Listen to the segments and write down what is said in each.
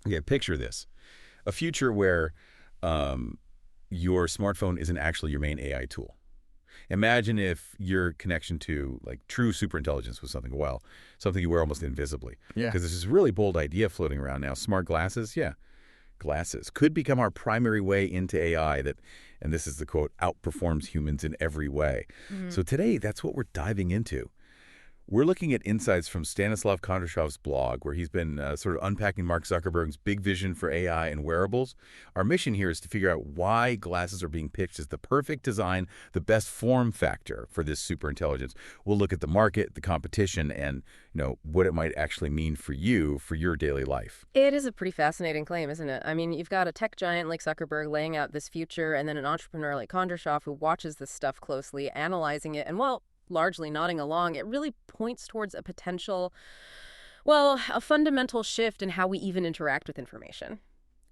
Okay, picture this. A future where your smartphone isn't actually your main AI tool. Imagine if your connection to like true superintelligence was something, well, something you wear almost invisibly. Yeah. Because there's this really bold idea floating around now. Smart glasses, yeah, glasses could become our primary way into AI that, and this is the quote, outperforms humans in every way. So today, that's what we're diving into. We're looking at insights from Stanislav Kondrashov's blog, where he's been sort of unpacking Mark Zuckerberg's big vision for AI and wearables. Our mission here is to figure out why glasses are being pitched as the perfect design, the best form factor for this superintelligence. We'll look at the market, the competition, and what it might actually mean for you, for your daily life. It is a pretty fascinating claim, isn't it? I mean, you've got a tech giant like Zuckerberg laying out this future, and then an entrepreneur like Kondrashov who watches this stuff closely, analyzing it, and, well, largely nodding along. It really points towards a potential, well, a fundamental shift in how we even interact with information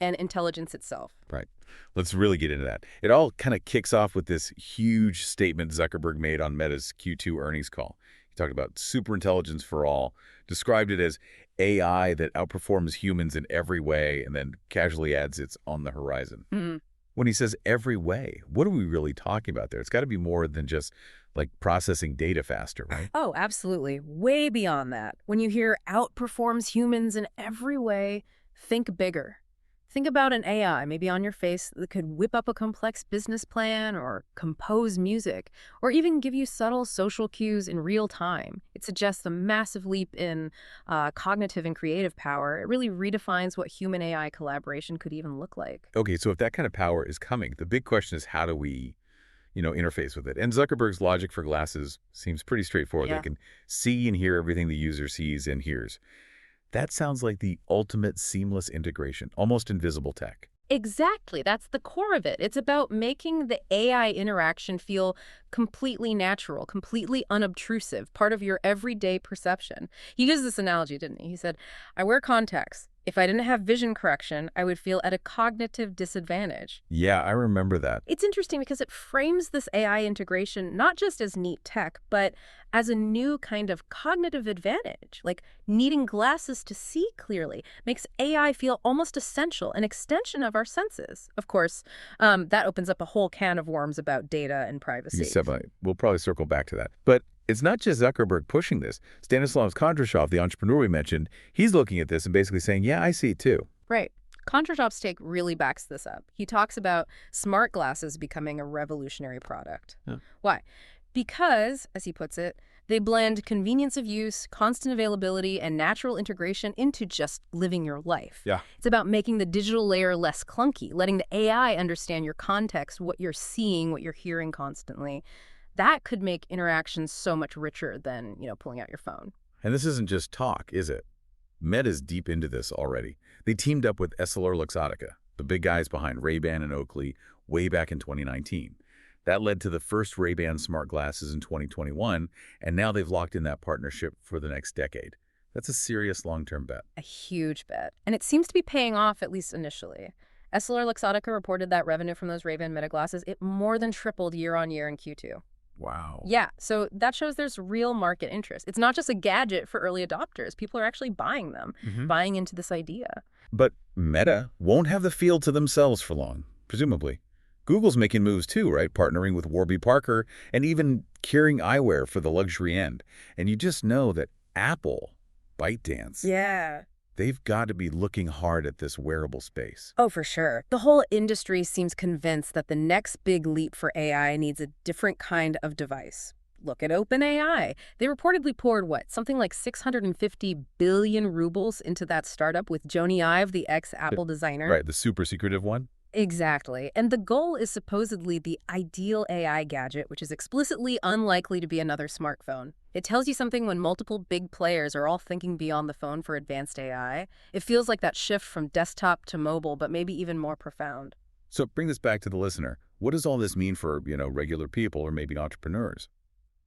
and intelligence itself. Right. Let's really get into that. It all kind of kicks off with this huge statement Zuckerberg made on Meta's Q2 earnings call. He talked about superintelligence for all, described it as AI that outperforms humans in every way, and then casually adds it's on the horizon. When he says every way, what are we really talking about there? It's got to be more than just like processing data faster, right? Oh, absolutely. Way beyond that. When you hear outperforms humans in every way, think bigger. Think about an AI, maybe on your face, that could whip up a complex business plan or compose music, or even give you subtle social cues in real time. It suggests a massive leap in cognitive and creative power. It really redefines what human-AI collaboration could even look like. Okay, so if that kind of power is coming, the big question is how do we interface with it? And Zuckerberg's logic for glasses seems pretty straightforward. Yeah. They can see and hear everything the user sees and hears. That sounds like the ultimate seamless integration, almost invisible tech. Exactly. That's the core of it. It's about making the AI interaction feel completely natural, completely unobtrusive, part of your everyday perception. He used this analogy, didn't he? He said, I wear contacts. If I didn't have vision correction, I would feel at a cognitive disadvantage. Yeah, I remember that. It's interesting because it frames this AI integration not just as neat tech, but as a new kind of cognitive advantage. Like needing glasses to see clearly makes AI feel almost essential, an extension of our senses. Of course, that opens up a whole can of worms about data and privacy. We'll probably circle back to that. But it's not just Zuckerberg pushing this. Stanislav Kondrashov, the entrepreneur we mentioned, he's looking at this and basically saying, yeah, I see it too. Right. Kondrashov's take really backs this up. He talks about smart glasses becoming a revolutionary product. Yeah. Why? Because, as he puts it, they blend convenience of use, constant availability, and natural integration into just living your life. Yeah. It's about making the digital layer less clunky, letting the AI understand your context, what you're seeing, what you're hearing constantly. That could make interactions so much richer than, pulling out your phone. And this isn't just talk, is it? Meta's deep into this already. They teamed up with EssilorLuxottica, the big guys behind Ray-Ban and Oakley, way back in 2019. That led to the first Ray-Ban smart glasses in 2021, and now they've locked in that partnership for the next decade. That's a serious long-term bet. A huge bet. And it seems to be paying off, at least initially. EssilorLuxottica reported that revenue from those Ray-Ban Meta glasses, it more than tripled year on year in Q2. Wow. Yeah, so that shows there's real market interest. It's not just a gadget for early adopters. People are actually buying them, buying into this idea. But Meta won't have the field to themselves for long, presumably. Google's making moves too, right? Partnering with Warby Parker and even Kering eyewear for the luxury end. And you just know that Apple, ByteDance, Yeah. they've got to be looking hard at this wearable space. Oh, for sure. The whole industry seems convinced that the next big leap for AI needs a different kind of device. Look at OpenAI. They reportedly poured, something like 650 billion rubles into that startup with Jony Ive, the ex-Apple designer. Right, the super secretive one? Exactly. And the goal is supposedly the ideal AI gadget, which is explicitly unlikely to be another smartphone. It tells you something when multiple big players are all thinking beyond the phone for advanced AI. It feels like that shift from desktop to mobile, but maybe even more profound. So bring this back to the listener. What does all this mean for, regular people or maybe entrepreneurs?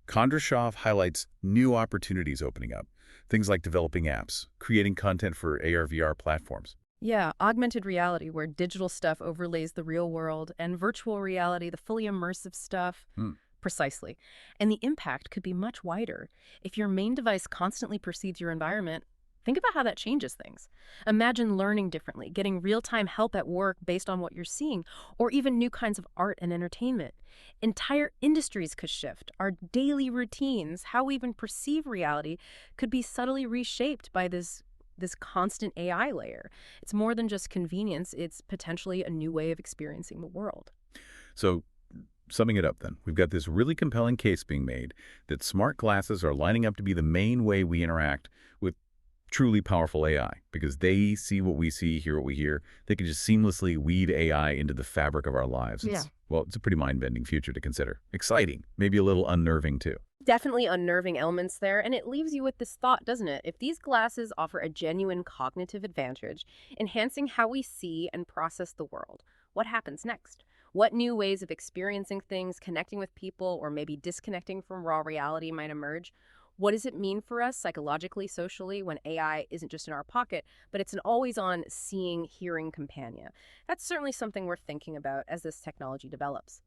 Kondrashov highlights new opportunities opening up. Things like developing apps, creating content for AR/VR platforms. Yeah, augmented reality, where digital stuff overlays the real world, and virtual reality, the fully immersive stuff. Precisely. And the impact could be much wider. If your main device constantly perceives your environment, Think about how that changes things. Imagine learning differently, getting real-time help at work based on what you're seeing, or even new kinds of art and entertainment. Entire industries could shift. Our daily routines, how we even perceive reality, could be subtly reshaped by this constant AI layer. It's more than just convenience, it's potentially a new way of experiencing the world. So, summing it up then, we've got this really compelling case being made that smart glasses are lining up to be the main way we interact with truly powerful AI, because they see what we see, hear what we hear. They can just seamlessly weave AI into the fabric of our lives. It's a pretty mind-bending future to consider. Exciting, maybe a little unnerving too. Definitely unnerving elements there, and it leaves you with this thought, doesn't it? If these glasses offer a genuine cognitive advantage, enhancing how we see and process the world, what happens next? What new ways of experiencing things, connecting with people, or maybe disconnecting from raw reality might emerge? What does it mean for us psychologically, socially, when AI isn't just in our pocket, but it's an always-on seeing, hearing companion? That's certainly something we're thinking about as this technology develops.